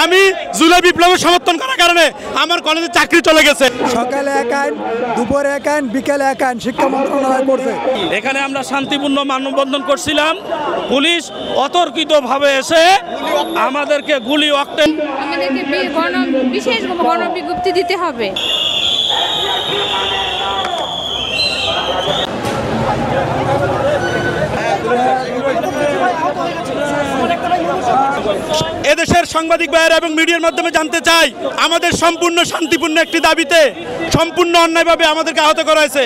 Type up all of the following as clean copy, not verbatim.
আমি জুলাই বিপ্লবের সমর্থন করার কারণে আমার কলেজে চাকরি চলে গেছে। সকালে এক আইন, দুপুরে এক আইন, বিকেলে এক আইন শিক্ষা মন্ত্রণালয় করছে। এখানে আমরা শান্তিপূর্ণ মানববন্ধন করছিলাম, পুলিশ অতর্কিতভাবে এসে আমাদেরকে গুলি অকটেল আমাদেরকে বিশেষ গণবিজ্ঞপ্তি দিতে হবে। এদেশের সাংবাদিক ভাইয়েরা এবং মিডিয়ার মাধ্যমে জানতে চাই, আমাদের সম্পূর্ণ শান্তিপূর্ণ একটি দাবিতে সম্পূর্ণ অন্যায়ভাবে আমাদেরকে আহত করা হয়েছে।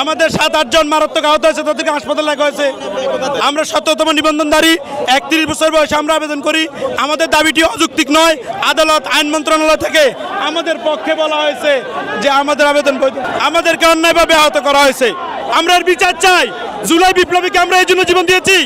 আমাদের 7-8 জন মারাত্মক আহত হয়েছে, তাদেরকে হাসপাতালে রাখা হয়েছে। আমরা 17তম নিবন্ধনধারী, 31 বছর বয়সে আমরা আবেদন করি। আমাদের দাবিটি অযৌক্তিক নয়। আদালত, আইন মন্ত্রণালয় থেকে আমাদের পক্ষে বলা হয়েছে যে আমাদের আবেদন বৈধ। আমাদেরকে অন্যায়ভাবে আহত করা হয়েছে। আমরা এর বিচার চাই। জুলাই বিপ্লবীকে আমরা এই জন্য জীবন দিয়েছি।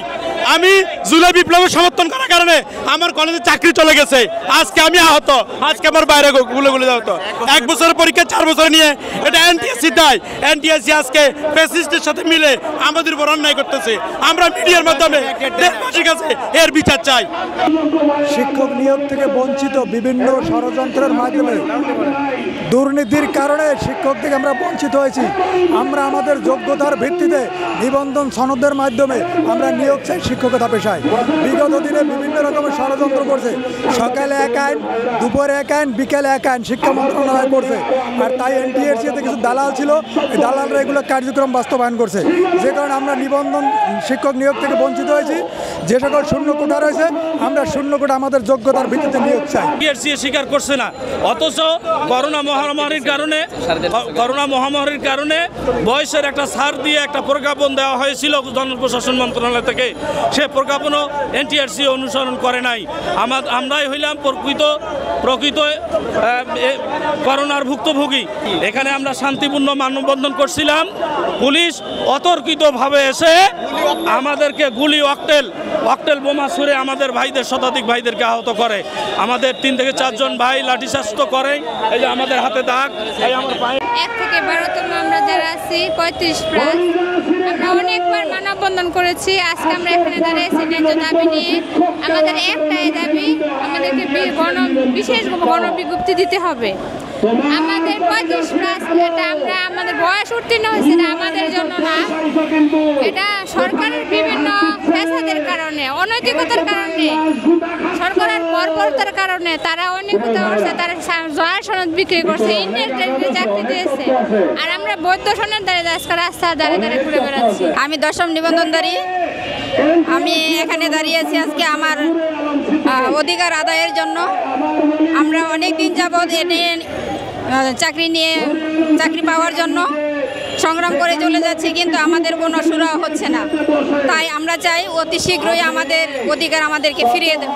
আমি জুলাই বিপ্লবের সমর্থন করার কারণে আমার কলেজে চাকরি চলে গেছে। আজকে আমি আহত, আজকে আমার বাইরে গুলে দেওয়া হতো। 1 বছরের পরীক্ষা 4 বছর নিয়ে, এটা এনটিএসসি দায়। এনটিএসসি আজকে ফ্যাসিস্টের সাথে মিলে আমাদের উপর অন্যায় করতেছে। আমরা মিডিয়ার মাধ্যমে দেশবাসীর কাছে এর বিচার চাই। শিক্ষক নিয়োগ থেকে বঞ্চিত বিভিন্ন ষড়যন্ত্রের মাধ্যমে, দুর্নীতির কারণে শিক্ষক থেকে আমরা বঞ্চিত হয়েছি। আমরা আমাদের যোগ্যতার ভিত্তিতে নিবন্ধন সনদের মাধ্যমে আমরা নিয়োগ চাই শিক্ষকতা পেশায়। বিগত দিনে বিভিন্ন রকমের ষড়যন্ত্র করছে। সকালে এক আইন, দুপুরে এক আইন, বিকেলে এক আইন শিক্ষা মন্ত্রণালয় করছে। আর তাই এনটিএসসিতে কিছু দালাল ছিল, এই দালালরা এগুলো কার্যক্রম বাস্তবায়ন করছে, যে কারণে আমরা নিবন্ধন শিক্ষক নিয়োগ থেকে বঞ্চিত হয়েছি। যে সকল শূন্য কোটা রয়েছে, আমরা শূন্য কোটা আমাদের যোগ্যতার ভিত্তিতে নিয়োগ চাই। এনটিআরসি স্বীকার করছে না, অথচ করোনা মহামারীর কারণে বয়সের একটা ছাড় দিয়ে একটা প্রজ্ঞাপন দেওয়া হয়েছিল জনপ্রশাসন মন্ত্রণালয় থেকে। সে প্রজ্ঞাপনও এনটিআরসি অনুসরণ করে নাই। আমরাই হইলাম প্রকৃত করোনার ভুক্তভোগী। এখানে আমরা শান্তিপূর্ণ মানববন্ধন করছিলাম, পুলিশ অতর্কিতভাবে এসে আমাদেরকে গুলি অকটেল বোমা ছুড়ে আমাদের ভাইদের, শতাধিক ভাইদেরকে আহত করে। আমাদের 3 থেকে 4 জন ভাই লাঠিচার্জ তো করে। এই যে আমাদের হাতে দাগ, এই আমার পায়ে। 1 থেকে 12তম আমরা যারা আছি 35+, আমরা অনেকবার মানববন্ধন করেছি। আজকে আমরা এখানে দাঁড়িয়েছি ন্যায্য দাবি নিয়ে। আমাদের একটাই দাবি, আমাদেরকে বিশেষ গণবিজ্ঞপ্তি দিতে হবে। আমাদের 35+, এটা আমাদের বয়স উত্তীর্ণ হয়েছে না, আমাদের জন্য না। এটা সরকারের বিভিন্ন ফ্যাসাদের কারণে, অনৈতিকতার কারণে, সরকারের বর্বরতার কারণে তারা অনেকতা করছে। তারা জয়া সনদ বিক্রি করছে, ইন্টারনেটে চাকরি দিয়েছে। আর আমরা বৈধ সনদ দাঁড়িয়ে আজকে রাস্তায় দাঁড়িয়ে ঘুরে বেড়াচ্ছি। আমি 10ম নিবন্ধনধারী। আমি এখানে দাঁড়িয়েছি আজকে আমার অধিকার আদায়ের জন্য। আমরা অনেক দিন যাবৎ চাকরি পাওয়ার জন্য সংগ্রাম করে চলে যাচ্ছি, কিন্তু আমাদের কোনো সুরাহা হচ্ছে না। তাই আমরা চাই অতি শীঘ্রই আমাদের অধিকার আমাদেরকে ফিরিয়ে দেব।